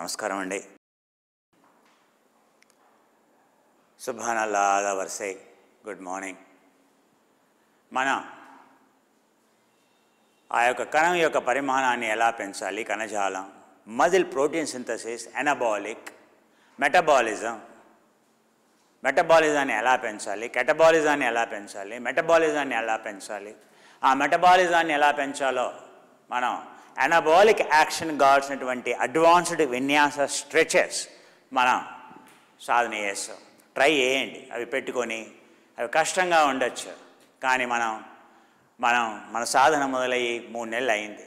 నమస్కారం అండి. సుబ్హానల్లాహ్ వర్సే good morning. మనం ఆ యొక్క కణం యొక్క పరిమాణాన్ని ఎలా పెంచాలి, కణజాలం, మజిల్ ప్రోటీన్ సింథసిస్, ఎనబాలిక్, మెటబాలిజాన్ని ఎలా పెంచాలి, కెటబాలిజాన్ని ఎలా పెంచాలి, మెటబాలిజాన్ని ఎలా పెంచాలి, ఆ మెటబాలిజాన్ని ఎలా పెంచాలో మనం ఎనబాలిక్ యాక్షన్ కావాల్సినటువంటి అడ్వాన్స్డ్ విన్యాస స్ట్రెచెస్ మనం సాధన చేస్తాం. ట్రై చేయండి. అవి పెట్టుకొని అవి కష్టంగా ఉండొచ్చు, కానీ మన సాధన మొదలయ్యి 3 నెలలు అయింది.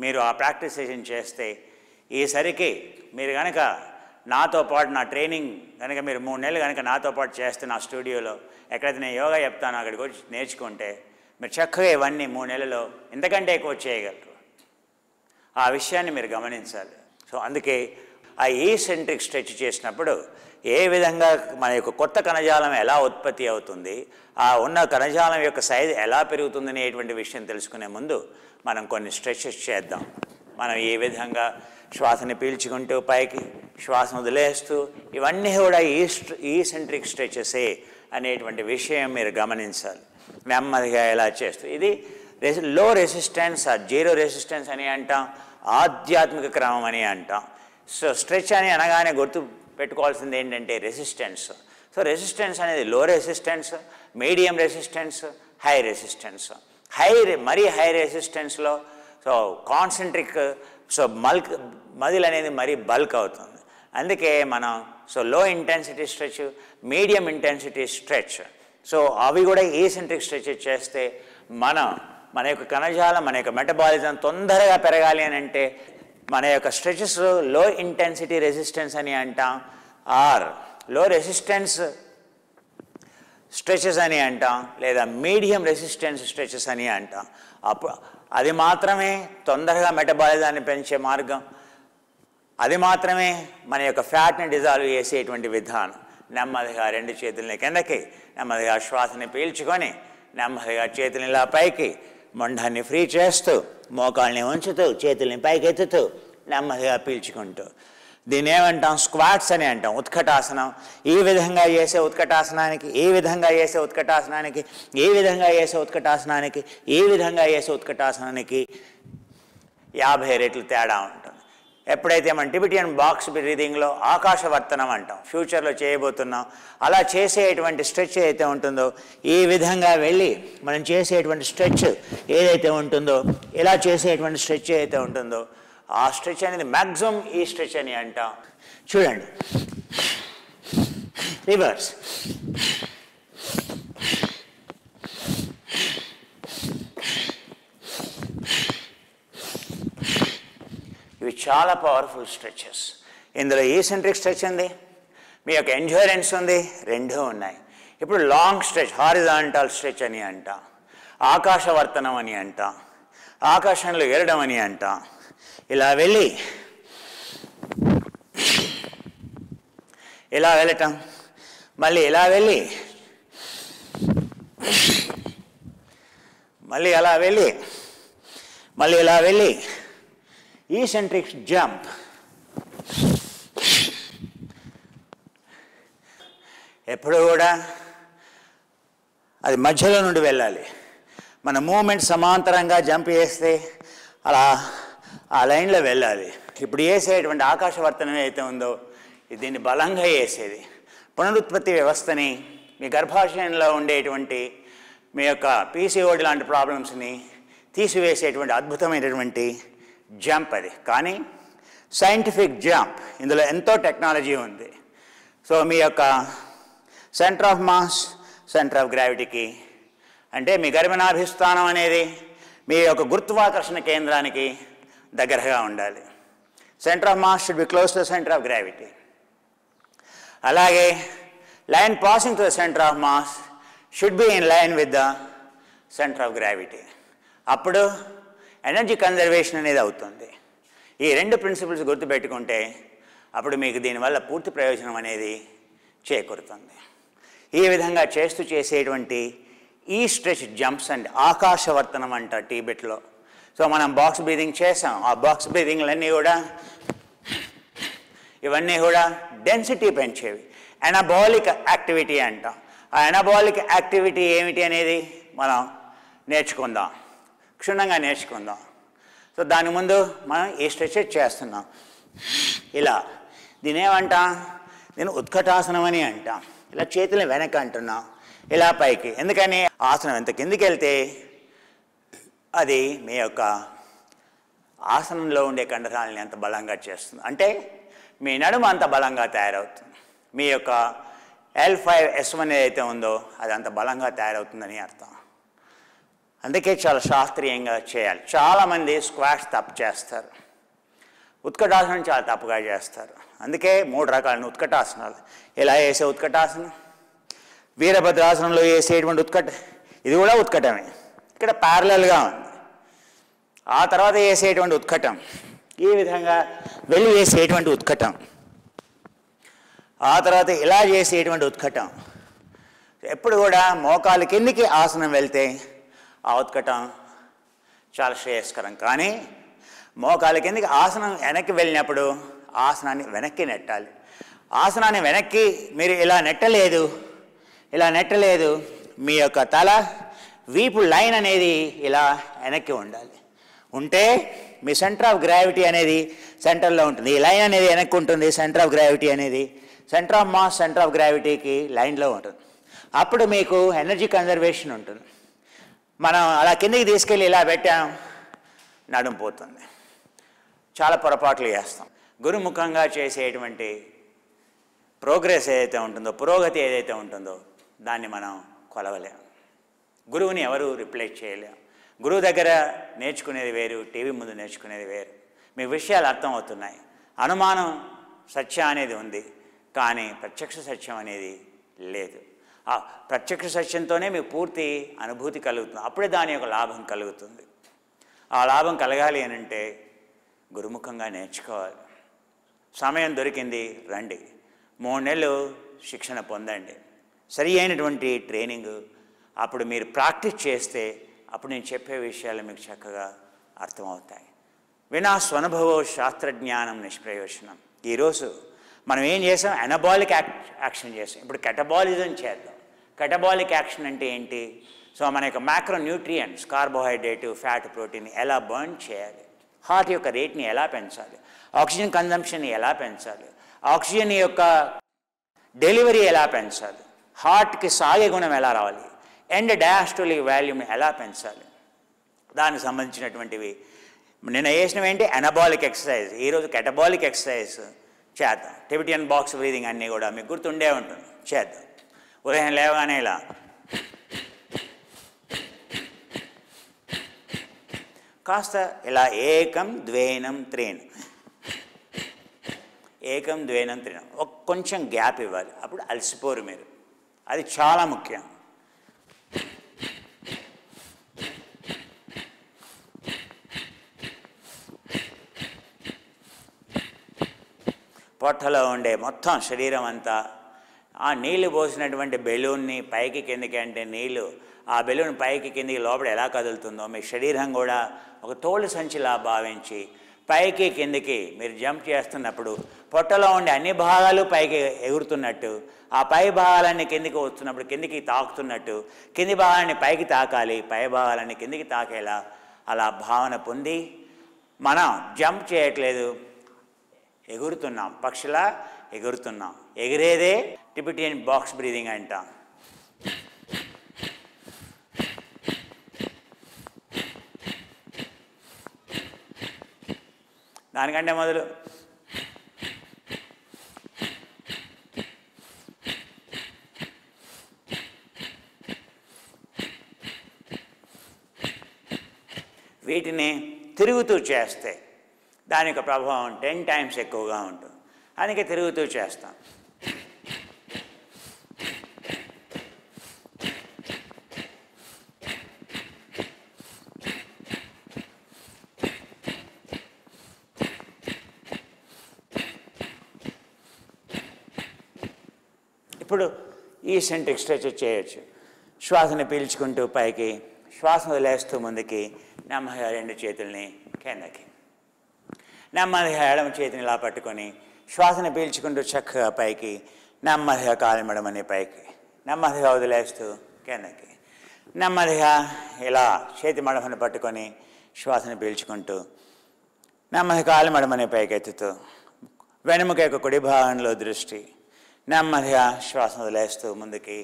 మీరు ఆ ప్రాక్టీస్ సెషన్ చేస్తే ఈసరికి మీరు కనుక నాతో పాటు నా ట్రైనింగ్ కనుక మీరు 3 నెలలు కనుక నాతో పాటు చేస్తే నా స్టూడియోలో ఎక్కడైతే నేను యోగా చెప్తానో అక్కడికి వచ్చి నేర్చుకుంటే మీరు చక్కగా ఇవన్నీ 3 నెలల్లో ఇంతకంటే ఎక్కువ చేయగలరు. ఆ విషయాన్ని మీరు గమనించాలి. సో అందుకే ఆ ఈసెంట్రిక్ స్ట్రెచ్ చేసినప్పుడు ఏ విధంగా మన యొక్క కొత్త కణజాలం ఎలా ఉత్పత్తి అవుతుంది, ఆ ఉన్న కణజాలం యొక్క సైజు ఎలా పెరుగుతుంది అనేటువంటి విషయం తెలుసుకునే ముందు మనం కొన్ని స్ట్రెచెస్ చేద్దాం. మనం ఏ విధంగా శ్వాసని పీల్చుకుంటూ పైకి శ్వాసను వదిలేస్తూ ఇవన్నీ కూడా ఈసెంట్రిక్ స్ట్రెచెసే అనేటువంటి విషయం మీరు గమనించాలి. నెమ్మదిగా ఎలా చేస్తూ ఇది లో రెసిస్టెన్స్, జీరో రెసిస్టెన్స్ అని అంటాం, ఆధ్యాత్మిక క్రమం అని అంటాం. సో స్ట్రెచ్ అని అనగానే గుర్తు పెట్టుకోవాల్సింది ఏంటంటే రెసిస్టెన్స్. సో రెసిస్టెన్స్ అనేది low resistance, medium resistance, high resistance. మరీ హై రెసిస్టెన్స్లో సో కాన్సెంట్రిక్, సో మజిల్ అనేది మరీ బల్క్ అవుతుంది. అందుకే మనం so low intensity stretch, medium intensity stretch, so అవి కూడా ఈసెంట్రిక్ స్ట్రెచ్ చేస్తే మన యొక్క కణజాలం, మన యొక్క మెటబాలిజం తొందరగా పెరగాలి అని అంటే మన యొక్క స్ట్రెచెస్ లో ఇంటెన్సిటీ రెసిస్టెన్స్ అని అంటాం, ఆర్ లో రెసిస్టెన్స్ స్ట్రెచెస్ అని అంటాం, లేదా మీడియం రెసిస్టెన్స్ స్ట్రెచెస్ అని అంటాం. అప్పుడు అది మాత్రమే తొందరగా మెటబాలిజాన్ని పెంచే మార్గం, అది మాత్రమే మన యొక్క ఫ్యాట్ని డిజాల్వ్ చేసేటువంటి విధానం. నెమ్మదిగా 2 చేతుల్ని కిందకి, నెమ్మదిగా శ్వాసని పీల్చుకొని నెమ్మదిగా చేతుల్ని ఇలా పైకి, మొండాన్ని ఫ్రీ చేస్తూ, మోకాళ్ళని ఉంచుతూ, చేతుల్ని పైకి ఎత్తుతూ నెమ్మదిగా పీల్చుకుంటూ. దీన్ని ఏమంటాం? స్క్వాట్స్ అని అంటాం. ఉత్కటాసనం. ఈ విధంగా చేసే ఉత్కటాసనానికి, ఈ విధంగా చేసే ఉత్కటాసనానికి, ఈ విధంగా చేసే ఉత్కటాసనానికి, ఈ విధంగా చేసే ఉత్కటాసనానికి 50 రెట్లు తేడా ఉంటుంది. ఎప్పుడైతే మనం టిబెటియన్ బాక్స్ బ్రీదింగ్లో ఆకాశవర్తనం అంటాం, ఫ్యూచర్లో చేయబోతున్నాం, అలా చేసేటువంటి స్ట్రెచ్ ఏదైతే ఉంటుందో, ఈ విధంగా వెళ్ళి మనం చేసేటువంటి స్ట్రెచ్ ఏదైతే ఉంటుందో, ఇలా చేసేటువంటి స్ట్రెచ్ ఏదైతే ఉంటుందో, ఆ స్ట్రెచ్ అనేది మ్యాక్సిమం ఈ స్ట్రెచ్ అని అంటాం. చూడండి, రివర్స్, ఇవి చాలా పవర్ఫుల్ స్ట్రెచెస్. ఇందులో ఈసెంట్రిక్ స్ట్రెచ్ ఉంది, మీ యొక్క ఎండ్యూరెన్స్ ఉంది, 2 ఉన్నాయి. ఇప్పుడు లాంగ్ స్ట్రెచ్, హారిజాంటల్ స్ట్రెచ్ అని అంటాం, ఆకాశవర్తనం అని అంటాం, ఆకాశంలో ఎగరడం అని అంటాం. ఇలా వెళ్ళి ఇలా వెళ్ళటం, మళ్ళీ ఇలా వెళ్ళి మళ్ళీ అలా వెళ్ళి మళ్ళీ ఇలా వెళ్ళి ఈసెంట్రిక్ జంప్. ఎప్పుడు కూడా అది మధ్యలో నుండి వెళ్ళాలి. మన మూమెంట్ సమాంతరంగా జంప్ చేస్తే అలా ఆ లైన్లో వెళ్ళాలి. ఇప్పుడు వేసేటువంటి ఆకాశవర్తనం ఏదైతే ఉందో దీన్ని బలంగా వేసేది. పునరుత్పత్తి వ్యవస్థని, మీ గర్భాశయంలో ఉండేటువంటి మీ యొక్క పీసీఓడి లాంటి ప్రాబ్లమ్స్ని తీసివేసేటువంటి అద్భుతమైనటువంటి జంప్ అది. కానీ సైంటిఫిక్ జంప్, ఇందులో ఎంతో టెక్నాలజీ ఉంది. సో మీ యొక్క centre of mass, centre of గ్రావిటీకి, అంటే మీ గర్భనాభిస్థానం అనేది మీ యొక్క గురుత్వాకర్షణ కేంద్రానికి దగ్గరగా ఉండాలి. Centre of mass should be close to the centre of gravity. అలాగే line passing to the centre of mass should be in line with the centre of gravity. అప్పుడు ఎనర్జీ కన్జర్వేషన్ అనేది అవుతుంది. ఈ 2 ప్రిన్సిపల్స్ గుర్తుపెట్టుకుంటే అప్పుడు మీకు దీనివల్ల పూర్తి ప్రయోజనం అనేది చేకూరుతుంది. ఈ విధంగా చేసేటువంటి ఈ స్ట్రెచ్ జంప్స్ అండి ఆకాశవర్తనం అంట టిబెట్లో. సో మనం బాక్స్ బ్రీదింగ్ చేసాం. ఆ బాక్స్ బ్రీదింగ్లన్నీ కూడా ఇవన్నీ కూడా డెన్సిటీ పెంచేవి. ఎనబాలిక్ యాక్టివిటీ అంటాం. ఆ ఎనబాలిక్ యాక్టివిటీ ఏమిటి అనేది మనం నేర్చుకుందాం, క్షుణ్ణంగా నేర్చుకుందాం. సో దాని ముందు మనం ఈ స్ట్రెచెస్ చేస్తున్నాం. ఇలా దీని ఏమంటాం? దీన్ని ఉత్కటాసనం అని అంటాం. ఇలా చేతులను వెనక్కి అంటున్నాం, ఇలా పైకి. ఎందుకని? ఆసనం ఎంత కిందికి వెళ్తే అది మీ యొక్క ఆసనంలో ఉండే కండరాలని అంత బలంగా చేస్తుంది. అంటే మీ నడుము అంత బలంగా తయారవుతుంది. మీ యొక్క L5S1 ఏదైతే ఉందో అది అంత బలంగా తయారవుతుందని అర్థం. అందుకే చాలా శాస్త్రీయంగా చేయాలి. చాలామంది స్క్వాష్ తప్పు చేస్తారు, ఉత్కటాసనం చాలా తప్పుగా చేస్తారు. అందుకే 3 రకాల ఉత్కటాసనాలు. ఇలా వేసే ఉత్కటాసనం, వీరభద్రాసనంలో వేసేటువంటి ఇది కూడా ఉత్కటమే, ఇక్కడ ప్యారలల్గా ఉంది. ఆ తర్వాత వేసేటువంటి ఉత్కటం, ఈ విధంగా వెళ్ళి వేసేటువంటి ఉత్కటం, ఆ తర్వాత ఇలా చేసేటువంటి ఉత్కటం. ఎప్పుడు కూడా మోకాలు కిందికి ఆసనం వెళ్తే ఆ ఉత్కటం చాలా శ్రేయస్కరం. కానీ మోకాలు కిందికి ఆసనం వెనక్కి వెళ్ళినప్పుడు ఆసనాన్ని వెనక్కి నెట్టాలి. ఆసనాన్ని వెనక్కి మీరు ఇలా నెట్టలేదు, మీ యొక్క తల వీపు లైన్ అనేది ఇలా వెనక్కి ఉండాలి. ఉంటే మీ సెంటర్ ఆఫ్ గ్రావిటీ అనేది సెంటర్లో ఉంటుంది. ఈ లైన్ అనేది వెనక్కి ఉంటుంది. సెంటర్ ఆఫ్ గ్రావిటీ అనేది centre of mass, centre of గ్రావిటీకి లైన్లో ఉంటుంది. అప్పుడు మీకు ఎనర్జీ కన్జర్వేషన్ ఉంటుంది. మనం అలా కిందికి తీసుకెళ్ళి ఇలా పెట్టాం, నడుము పోతుంది. చాలా పొరపాట్లు చేస్తాం. గురుముఖంగా చేసేటువంటి ప్రోగ్రెస్ ఏదైతే ఉంటుందో, పురోగతి ఏదైతే ఉంటుందో దాన్ని మనం కొలవలేం. గురువుని ఎవరు రిప్లేస్ చేయలేం. గురువు దగ్గర నేర్చుకునేది వేరు, టీవీ ముందు నేర్చుకునేది వేరు. మీ విషయాలు అర్థమవుతున్నాయి. అనుమానం సత్యం అనేది ఉంది, కానీ ప్రత్యక్ష సత్యం అనేది లేదు. ఆ ప్రత్యక్ష సత్యంతోనే మీకు పూర్తి అనుభూతి కలుగుతుంది. అప్పుడే దాని యొక్క లాభం కలుగుతుంది. ఆ లాభం కలగాలి అని అంటే గురుముఖంగా నేర్చుకోవాలి. సమయం దొరికింది, రండి, 3 నెలలు శిక్షణ పొందండి, సరి అయినటువంటి ట్రైనింగ్. అప్పుడు మీరు ప్రాక్టీస్ చేస్తే అప్పుడు నేను చెప్పే విషయాలు మీకు చక్కగా అర్థమవుతాయి. వినా స్వనుభవో శాస్త్రజ్ఞానం నిష్ప్రయోజనం. ఈరోజు మనం ఏం చేసాం? ఎనబాలిక్ యాక్షన్ చేసాం. ఇప్పుడు కెటబాలిజం చేద్దాం. కెటబాలిక్ యాక్షన్ అంటే ఏంటి? సో మన యొక్క macro nutrients, carbohydrate, fat, protein ఎలా బర్న్ చేయాలి, హార్ట్ యొక్క రేట్ని ఎలా పెంచాలి, ఆక్సిజన్ కన్జంప్షన్ని ఎలా పెంచాలి, ఆక్సిజన్ యొక్క డెలివరీ ఎలా పెంచాలి, హార్ట్కి సాగే గుణం ఎలా రావాలి, ఎండ్ డయాస్టోలిక్ వాల్యూమ్ని ఎలా పెంచాలి, దానికి సంబంధించినటువంటివి నిన్న వేసినవి ఏంటి? Anabolic exercise. ఈరోజు కెటబాలిక్ ఎక్సర్సైజ్ చేద్దాం. టిబెటియన్ బాక్స్ బ్రీదింగ్ అన్నీ కూడా మీకు గుర్తుండే ఉంటుంది, చేద్దాం. ఉదయం లేవగానే ఇలా కాస్త ఇలా ఏకం ద్వేనం త్రీన్, ఏకం ద్వేనం త్రీనం, కొంచెం గ్యాప్ ఇవ్వాలి. అప్పుడు అలసిపోరు మీరు. అది చాలా ముఖ్యం. పొట్టలో ఉండే మొత్తం శరీరం అంతా ఆ నీళ్లు పోసినటువంటి బెలూన్ని పైకి కిందికి అంటే నీళ్లు ఆ బెలూన్ పైకి కిందికి లోపల ఎలా కదులుతుందో మీ శరీరం కూడా ఒక తోలు సంచిలా భావించి పైకి కిందికి మీరు జంప్ చేస్తున్నప్పుడు పొట్టలో ఉండే అన్ని భాగాలు పైకి ఎగురుతున్నట్టు, ఆ పై భాగాలన్నీ కిందికి వస్తున్నప్పుడు కిందికి తాకుతున్నట్టు, కింది భాగాన్ని పైకి తాకాలి, పై భాగాలన్నీ కిందికి తాకేలా అలా భావన పొంది మనం జంప్ చేయట్లేదు, ఎగురుతున్నాం, పక్షిలా ఎగురుతున్నాం. ఎగిరేదే టిబెటియన్ బాక్స్ బ్రీదింగ్ అంటాం. దానికంటే మొదలు వీటిని తిరుగుతూ చేస్తే దాని యొక్క ప్రభావం 10 టైమ్స్ ఎక్కువగా ఉంటుంది. అందుకే తిరుగుతూ చేస్తాం. ఇప్పుడు ఈ సెంట్రిక్ స్ట్రెచ్ చేయొచ్చు. శ్వాసను పీల్చుకుంటూ పైకి, శ్వాస వదిలేస్తూ ముందుకి, నెమ్మదిగా 2 చేతుల్ని కిందకి, నెమ్మదిగా ఎడమ చేతిని ఇలా పట్టుకొని శ్వాసను పీల్చుకుంటూ చక్కగా పైకి, నెమ్మదిగా కాలి మడమని పైకి, నెమ్మదిగా వదిలేస్తూ కిందకి, నెమ్మదిగా ఇలా చేతి మడమని పట్టుకొని శ్వాసను పీల్చుకుంటూ నెమ్మది కాలి మడమని పైకి ఎత్తుతూ వెనుముక యొక్క కుడి భాగంలో దృష్టి, నెమ్మదిగా శ్వాసను వదిలేస్తూ ముందుకి,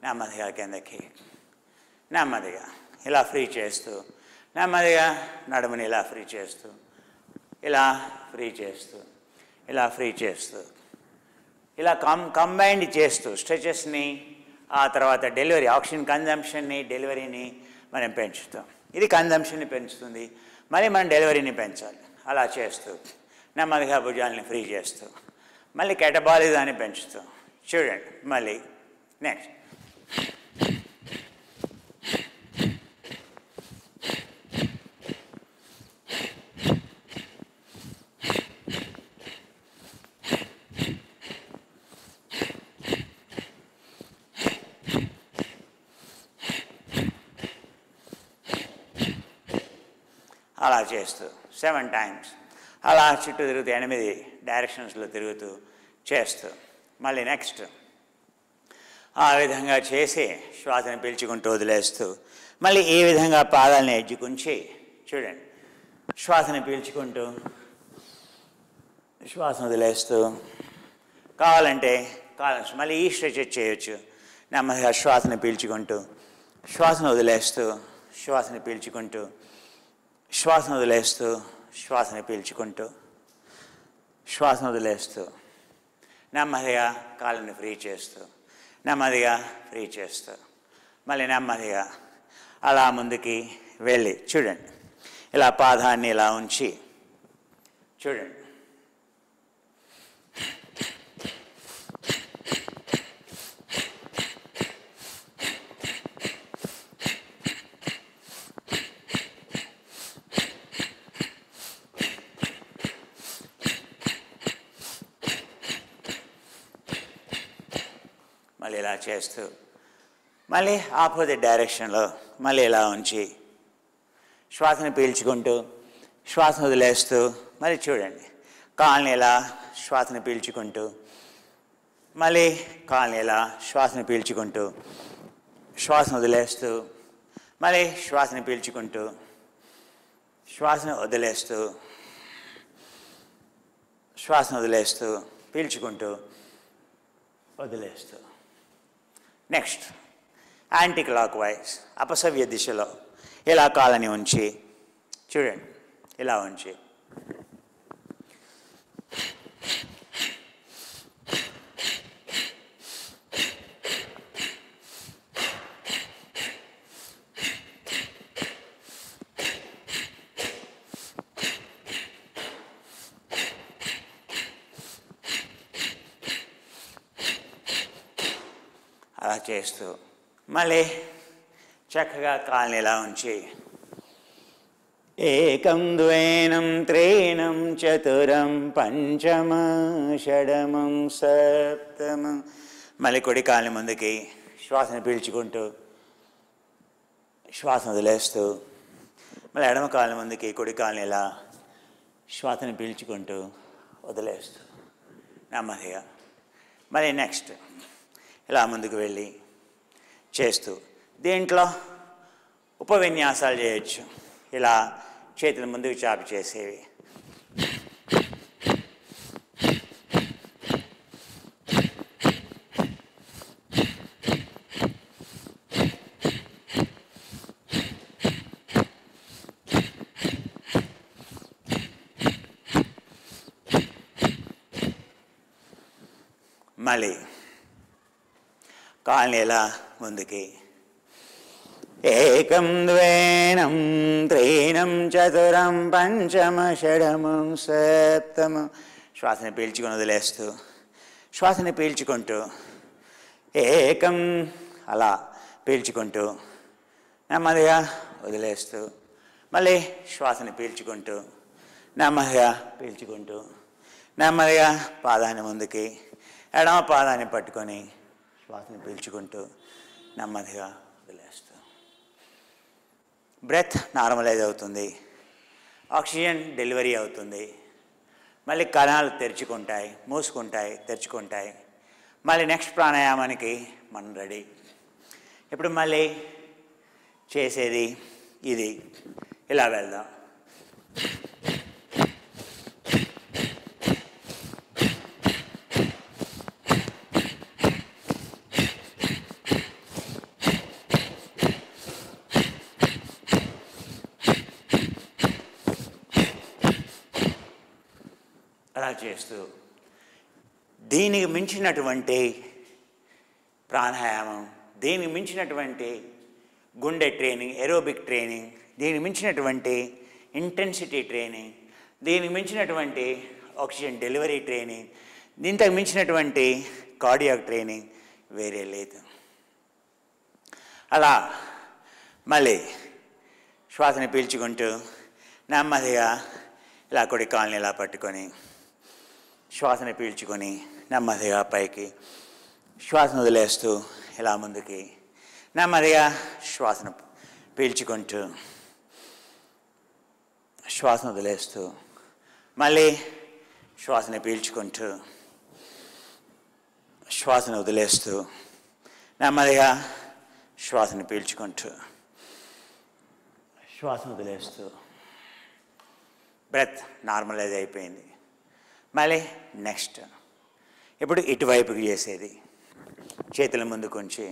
నెమ్మదిగా కిందకి, నెమ్మదిగా ఇలా ఫ్రీ చేస్తూ, నెమ్మదిగా నడుముని ఇలా ఫ్రీ చేస్తూ, ఇలా ఫ్రీ చేస్తూ, ఇలా ఫ్రీ చేస్తూ, ఇలా కంబైండ్ చేస్తూ స్ట్రెచెస్ని, ఆ తర్వాత డెలివరీ, ఆక్సిజన్ కన్జంప్షన్ని, డెలివరీని మనం పెంచుతాం. ఇది కన్జంప్షన్ని పెంచుతుంది, మళ్ళీ మనం డెలివరీని పెంచాలి. అలా చేస్తూ నెమ్మదిగా భుజాలని ఫ్రీ చేస్తూ మళ్ళీ కెటబాలిజాన్ని పెంచుతూ చూడండి. మళ్ళీ నెక్స్ట్ అలా చేస్తూ 7 times అలా చుట్టూ తిరుగుతూ 8 డైరెక్షన్స్లో తిరుగుతూ చేస్తూ మళ్ళీ నెక్స్ట్ ఆ విధంగా చేసి శ్వాసను పీల్చుకుంటూ వదిలేస్తూ మళ్ళీ ఈ విధంగా పాదాలని ఎజ్జుకుంచి చూడండి. శ్వాసను పీల్చుకుంటూ శ్వాసను వదిలేస్తూ కావాలంటే మళ్ళీ ఈ స్ట్రెచెస్ చేయొచ్చు. నెమ్మదిగా శ్వాసను పీల్చుకుంటూ శ్వాసను వదిలేస్తూ శ్వాసను పీల్చుకుంటూ శ్వాసను వదిలేస్తూ శ్వాసను పీల్చుకుంటూ శ్వాసను వదిలేస్తూ నెమ్మదిగా కాళ్ళని ఫ్రీ చేస్తూ నెమ్మదిగా ఫ్రీ చేస్తూ మళ్ళీ నెమ్మదిగా అలా ముందుకి వెళ్ళి చూడండి. ఇలా పాదాన్ని ఇలా ఉంచి చూడండి. మళ్ళీ ఇలా చేస్తూ మళ్ళీ ఆపోజిట్ డైరెక్షన్లో మళ్ళీ ఇలా ఉంచి శ్వాసను పీల్చుకుంటూ శ్వాసను వదిలేస్తూ మళ్ళీ చూడండి. కాళ్ళని ఇలా శ్వాసను పీల్చుకుంటూ మళ్ళీ కాళ్ళని ఇలా శ్వాసను పీల్చుకుంటూ శ్వాసను వదిలేస్తూ మళ్ళీ శ్వాసను పీల్చుకుంటూ శ్వాసను వదిలేస్తూ శ్వాసను వదిలేస్తూ పీల్చుకుంటూ వదిలేస్తూ నెక్స్ట్ యాంటీ క్లాక్ వైజ్ అపసవ్య దిశలో ఇలా కాళ్ళని ఉంచి చూడండి. ఇలా ఉంచి అలా చేస్తూ మళ్ళీ చక్కగా కాళ్ళని ఇలా ఉంచి ఏకం ద్వేనం త్రీణం చతురం పంచమ షడమం సప్తమం మళ్ళీ కుడి కాళ్ళని ముందుకి శ్వాసను పీల్చుకుంటూ శ్వాసను వదిలేస్తూ మళ్ళీ ఎడమ కాళ్ళని ముందుకి కుడి కాళ్ళని ఇలా శ్వాసను పీల్చుకుంటూ వదిలేస్తూ నెమ్మదిగా మళ్ళీ నెక్స్ట్ ఇలా ముందుకు వెళ్ళి చేస్తూ దీంట్లో ఉపవిన్యాసాలు చేయొచ్చు. ఇలా చేతులు ముందుకు చాపి చేసేవి. మళ్ళీ కాళ్ళని ఇలా ముందుకి ఏకం ద్వేనం త్రీణం చతురం పంచమ షడమం సప్తమం శ్వాసని పీల్చుకొని వదిలేస్తూ శ్వాసని పీల్చుకుంటూ ఏకం అలా పీల్చుకుంటూ నెమ్మదిగా వదిలేస్తూ మళ్ళీ శ్వాసని పీల్చుకుంటూ నెమ్మదిగా పీల్చుకుంటూ నెమ్మదిగా పాదాన్ని ముందుకి ఎడమ పాదాన్ని పట్టుకొని శ్వాసని పీల్చుకుంటూ నెమ్మదిగా వదిలేస్తూ బ్రెత్ నార్మలైజ్ అవుతుంది. ఆక్సిజన్ డెలివరీ అవుతుంది. మళ్ళీ కణాలు తెరుచుకుంటాయి, మూసుకుంటాయి, తెరుచుకుంటాయి. మళ్ళీ నెక్స్ట్ ప్రాణాయామానికి మనం రెడీ. ఇప్పుడు మళ్ళీ చేసేది ఇది. ఇలా వెళ్దాం. అలా చేస్తూ దీనికి మించినటువంటి ప్రాణాయామం, దీనికి మించినటువంటి గుండె ట్రైనింగ్, ఏరోబిక్ ట్రైనింగ్, దీనికి మించినటువంటి ఇంటెన్సిటీ ట్రైనింగ్, దీనికి మించినటువంటి ఆక్సిజన్ డెలివరీ ట్రైనింగ్, దీంతకు మించినటువంటి కార్డియాక్ ట్రైనింగ్ వేరే లేదు. అలా మళ్ళీ శ్వాసని పీల్చుకుంటూ నెమ్మదిగా ఇలా కుడి కాళ్ళని ఇలా పట్టుకొని శ్వాసని పీల్చుకొని నెమ్మదిగా పైకి, శ్వాసను వదిలేస్తూ ఇలా ముందుకి, నెమ్మదిగా శ్వాసను పీల్చుకుంటూ శ్వాసను వదిలేస్తూ మళ్ళీ శ్వాసని పీల్చుకుంటూ శ్వాసను వదిలేస్తూ నెమ్మదిగా శ్వాసను పీల్చుకుంటూ శ్వాసను వదిలేస్తూ బ్రెత్ నార్మలైజ్ అయిపోయింది. మళ్ళీ నెక్స్ట్ ఇప్పుడు ఇటువైపుకి చేసేది. చేతుల ముందుకు ఉంచి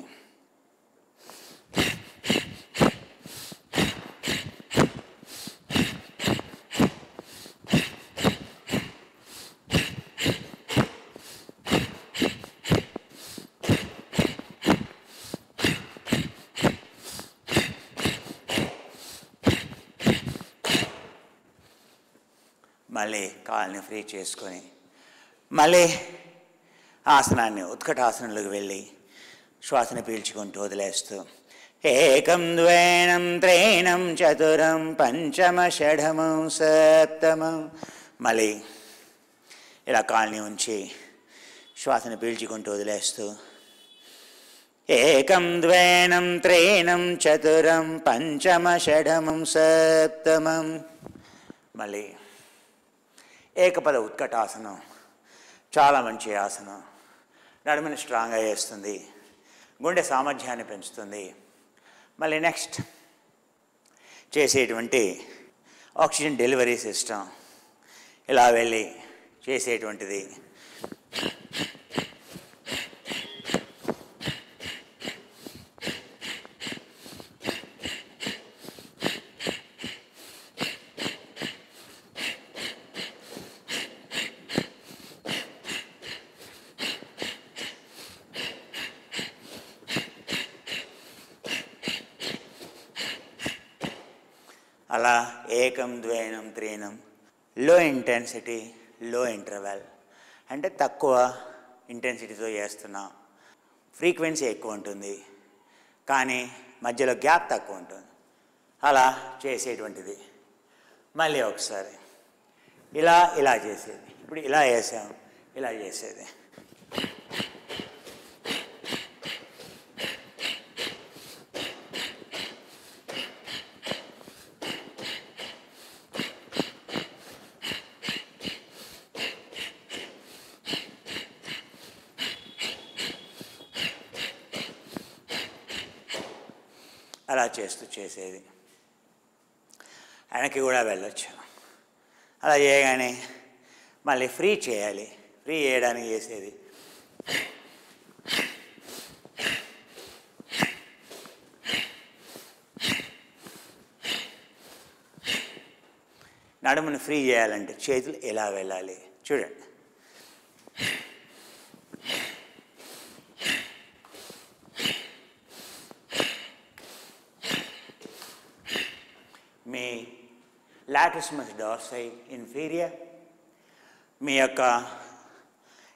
మళ్ళీ కాళ్ళని ఫ్రీ చేసుకొని మళ్ళీ ఆసనాన్ని ఉత్కటాసనంలోకి వెళ్ళి శ్వాసను పీల్చుకుంటూ వదిలేస్తూ ఏకం ద్వైనం త్రైణం చతురం పంచమ షఢమం సప్తమం. మళ్ళీ ఇలా కాళ్ళని ఉంచి శ్వాసను పీల్చుకుంటూ వదిలేస్తూ ఏకం ద్వైనం త్రైణం చతురం పంచమ షఢమం సప్తమం. మళ్ళీ ఏకపద ఉత్కటాసనం చాలా మంచి ఆసనం. నడుముని స్ట్రాంగ్గా చేస్తుంది, గుండె సామర్థ్యాన్ని పెంచుతుంది. మళ్ళీ నెక్స్ట్ చేసేటువంటి ఆక్సిజన్ డెలివరీ సిస్టమ్ ఇలా వెళ్ళి చేసేటువంటిది. అలా ఏకం ద్వైనం త్రీనం, లో ఇంటెన్సిటీ లో ఇంటర్వెల్, అంటే తక్కువ ఇంటెన్సిటీతో చేస్తున్నాం. ఫ్రీక్వెన్సీ ఎక్కువ ఉంటుంది కానీ మధ్యలో గ్యాప్ తక్కువ ఉంటుంది. అలా చేసేటువంటిది. మళ్ళీ ఒకసారి ఇలా ఇలా చేసేది. ఇప్పుడు ఇలా చేసాం, ఇలా చేసేది. అలా చేస్తూ చేసేది. వెనక్కి కూడా వెళ్ళొచ్చు. అలా చేయగానే మళ్ళీ ఫ్రీ చేయాలి. ఫ్రీ చేయడానికి చేసేది. నడుమును ఫ్రీ చేయాలంటే చేతులు ఎలా వెళ్ళాలి చూడండి. మీ లాటిసిమస్ డార్సై ఇన్ఫీరియర్, మీ యొక్క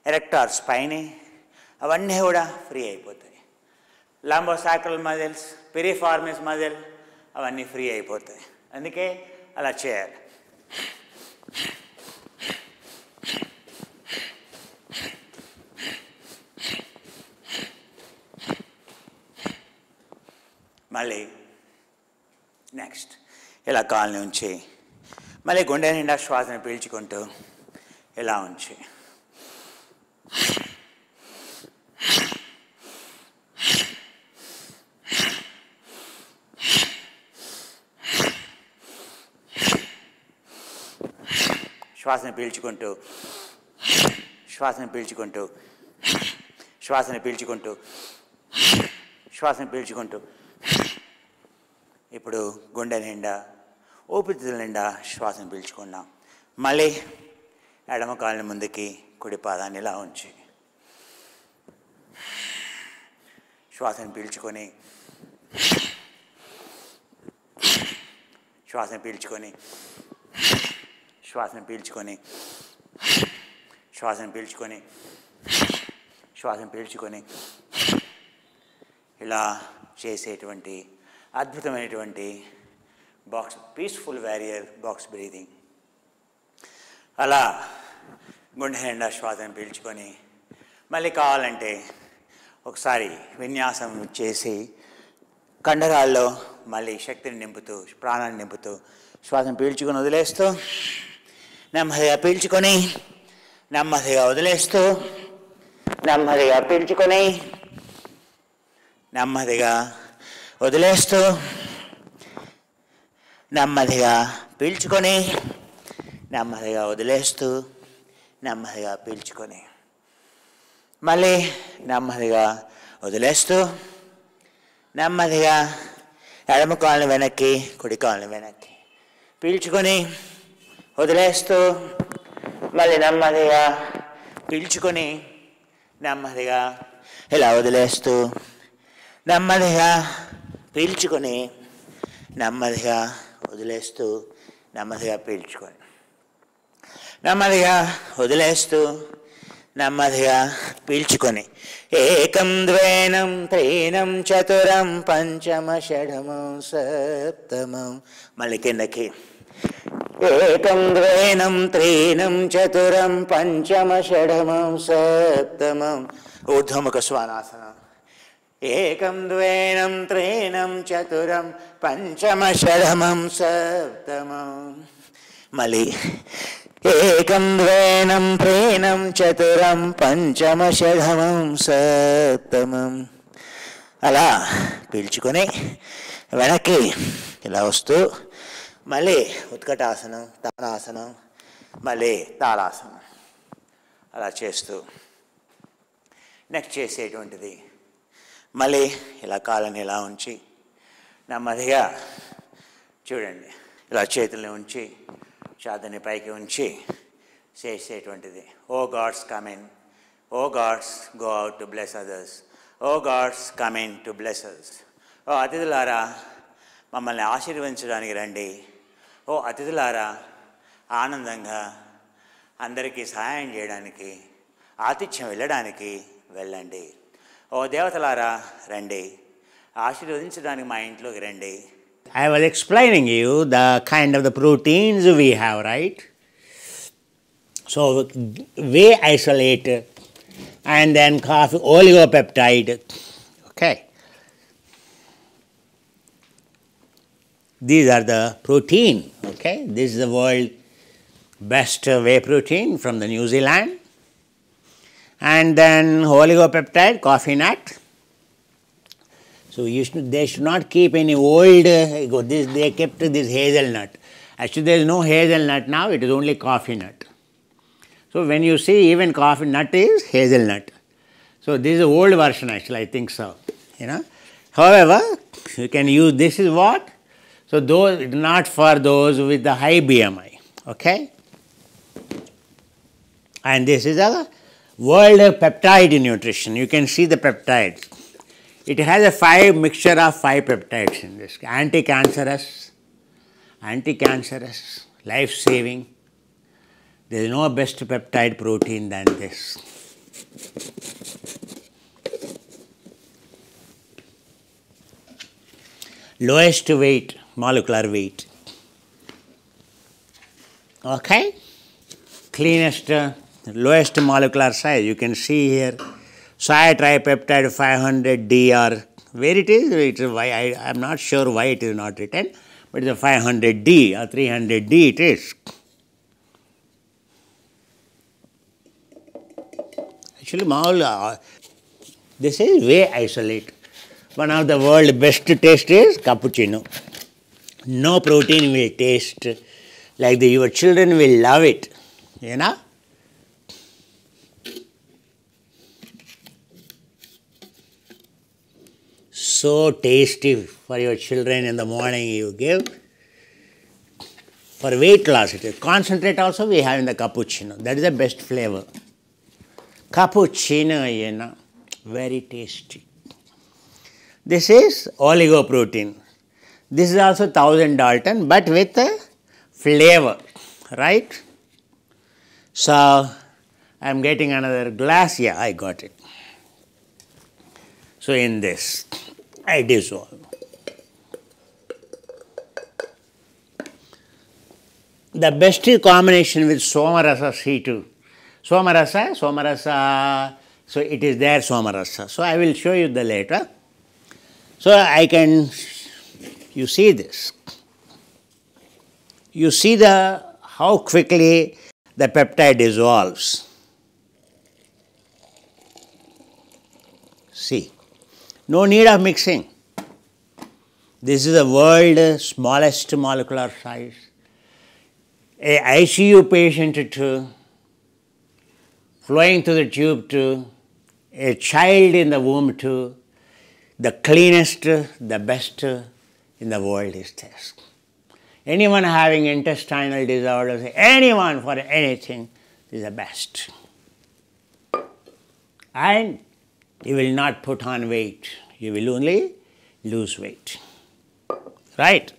ఎరెక్టార్ స్పైని, అవన్నీ కూడా ఫ్రీ అయిపోతాయి. లంబోసాక్రల్ మజిల్స్, పిరిఫార్మిస్ మజిల్ అవన్నీ ఫ్రీ అయిపోతాయి. అందుకే అలా చేయాలి. మళ్ళీ నెక్స్ట్ ఇలా కాళ్ళని ఉంచి మళ్ళీ గుండె నిండా శ్వాసను పీల్చుకుంటూ ఇలా ఉంచి శ్వాసను పీల్చుకుంటూ శ్వాసను పీల్చుకుంటూ శ్వాసను పీల్చుకుంటూ శ్వాసను పీల్చుకుంటూ ఇప్పుడు గుండె నిండా ఊపిరితిత్తుల నిండా శ్వాసను పీల్చుకున్నాం. మళ్ళీ ఎడమ కాలుని ముందుకి కుడి పాదాన్ని ఇలా ఉంచి శ్వాసను పీల్చుకొని శ్వాసను పీల్చుకొని శ్వాసను పీల్చుకొని శ్వాసను పీల్చుకొని శ్వాసను పీల్చుకొని ఇలా చేసేటువంటి అద్భుతమైనటువంటి box peaceful warrior box breathing. అలా గుండె నిండా శ్వాసను పీల్చుకొని మళ్ళీ కావాలంటే ఒకసారి విన్యాసం చేసి కండరాల్లో మళ్ళీ శక్తిని నింపుతూ ప్రాణాన్ని నింపుతూ శ్వాసను పీల్చుకొని వదిలేస్తూ నెమ్మదిగా పీల్చుకొని నెమ్మదిగా వదిలేస్తూ నెమ్మదిగా పీల్చుకొని నెమ్మదిగా వదిలేస్తూ నెమ్మదిగా పీల్చుకొని నెమ్మదిగా వదిలేస్తూ నెమ్మదిగా పీల్చుకొని మళ్ళీ నెమ్మదిగా వదిలేస్తూ నెమ్మదిగా ఎడమ కాలుని వెనక్కి కుడి కాలుని వెనక్కి పీల్చుకొని వదిలేస్తూ మళ్ళీ నెమ్మదిగా పీల్చుకొని నెమ్మదిగా ఇలా వదిలేస్తూ నెమ్మదిగా పీల్చుకొని నెమ్మదిగా వదిలేస్తూ నెమ్మదిగా పీల్చుకొని నెమ్మదిగా వదిలేస్తూ నెమ్మదిగా పీల్చుకొని ఏకం ద్వేనం త్రీనం చతురం పంచమ షఢమం సప్తమం మళ్ళీ కిందకి ఏకం ద్వేనం త్రీనం చతురం పంచమ షఢమం సప్తమం ఊర్ధ్వముఖ శ్వానాసనం. ఏకం ద్వేనం త్రీనం చతురం పంచమ షఢమం సప్తమం మళ్ళీ ఏకం ద్వేనం త్రీనం చతురం పంచమ షఢమం సప్తమం. అలా పీల్చుకొని వెనక్కి ఇలా వస్తూ మళ్ళీ ఉత్కటాసనం తాడాసనం మళ్ళీ తాళాసనం అలా చేస్తూ నెక్స్ట్ చేసేటువంటిది మళ్ళీ ఇలా కాళ్ళని ఇలా ఉంచి నెమ్మదిగా చూడండి ఇలా చేతుల్ని ఉంచి ఛాతీని పైకి ఉంచి చేసేటువంటిది o gods come in, o gods go out to bless others, o gods come in to bless others. ఓ అతిథులారా మమ్మల్ని ఆశీర్వదించడానికి రండి, ఓ అతిథులారా ఆనందంగా అందరికీ సహాయం చేయడానికి ఆతిథ్యం వెళ్ళడానికి వెళ్ళండి, ఓ దేవతలారా రండి ఆశీర్వదించడానికి మా ఇంట్లోకి రండి. I was explaining you the kind of the proteins we have, right? So whey isolate and then coffee oligopeptide, okay? These are the protein, okay? This is the world best whey protein from the New Zealand. And then oligopeptide, coffee nut. So they should not keep any old, they kept this hazelnut. Actually there is no hazelnut now, it is only coffee nut. So when you see even coffee nut is hazelnut. So this is the old version actually, I think so, you know. However, you can use, this is what? So those, not for those with the high BMI, okay. And this is a world peptide nutrition, you can see the peptides. It has a mixture of 5 peptides in this. Anti-cancerous, life-saving. There is no best peptide protein than this. Lowest weight, molecular weight. Okay? Cleanest, lowest molecular size. You can see here. Soy tripeptide 500D or where it is, I am not sure why it is not written, but it is a 500D or 300D it is. Actually, this is way isolate. One of the world's best taste is cappuccino. No protein will taste like your children will love it, you know. So tasty for your children in the morning you give. For weight loss it is. Concentrate also we have in the cappuccino. That is the best flavor. Cappuccino, you know, very tasty. This is oligoprotein. This is also 1000 Dalton but with a flavor, right? So, I am getting another glass. Yeah, I got it. So, in this, I dissolve. The best combination with Somarasa C2. Somarasa, so it is there Somarasa. So, I will show you the later. So, you see this. You see how quickly the peptide dissolves. See, no need of mixing. This is the world's smallest molecular size. A ICU patient to flowing through the tube to a child in the womb to the cleanest, the best in the world is this. Anyone having intestinal disorders, anyone for anything is the best. And you will not put on weight, you will only lose weight. Right?